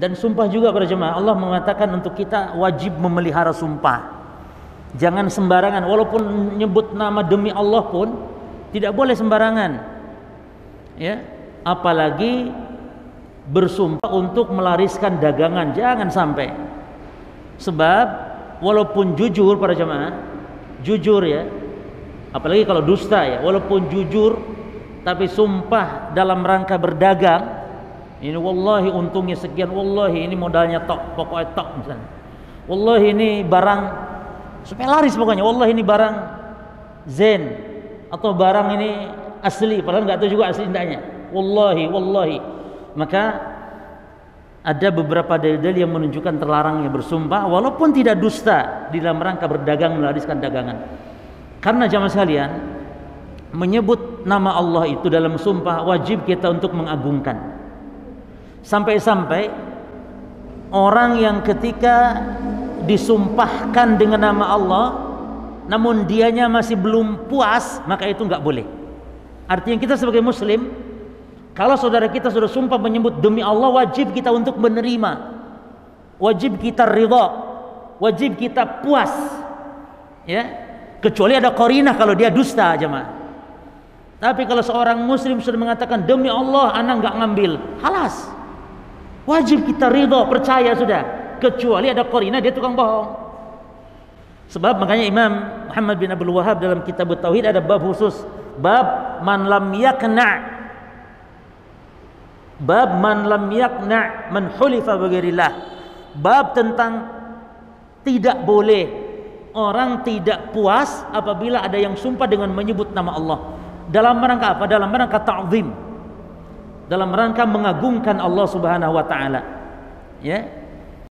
Dan sumpah juga para jemaah, Allah mengatakan untuk kita wajib memelihara sumpah. Jangan sembarangan, walaupun nyebut nama demi Allah pun tidak boleh sembarangan. Ya, apalagi bersumpah untuk melariskan dagangan, jangan sampai. Sebab walaupun jujur para jemaah, jujur ya, apalagi kalau dusta ya, walaupun jujur tapi sumpah dalam rangka berdagang, ini wallahi untungnya sekian, wallahi ini modalnya tok, pokoknya tok misalnya, wallahi ini barang supaya laris pokoknya, wallahi ini barang zen atau barang ini asli, padahal nggak tahu juga asli tidaknya, wallahi, maka ada beberapa dalil yang menunjukkan terlarangnya bersumpah walaupun tidak dusta di dalam rangka berdagang melariskan dagangan. Karena jamaah sekalian, menyebut nama Allah itu dalam sumpah wajib kita untuk mengagungkan. Sampai-sampai orang yang ketika disumpahkan dengan nama Allah namun dianya masih belum puas, maka itu nggak boleh. Artinya kita sebagai muslim, kalau saudara kita sudah sumpah menyebut demi Allah, wajib kita untuk menerima, wajib kita ridha, wajib kita puas, ya, kecuali ada qarinah kalau dia dusta jemaah. Tapi kalau seorang muslim sudah mengatakan demi Allah anak nggak ngambil, halas, wajib kita ridha, percaya sudah, kecuali ada qarinah dia tukang bohong. Sebab makanya Imam Muhammad bin Abdul Wahhab dalam kitab Tauhid ada bab khusus, bab man lam yakna man hulifa bighairillah, bab tentang tidak boleh orang tidak puas apabila ada yang sumpah dengan menyebut nama Allah. Dalam rangka apa? Dalam rangka ta'zim, dalam rangka mengagungkan Allah Subhanahu wa taala. Ya.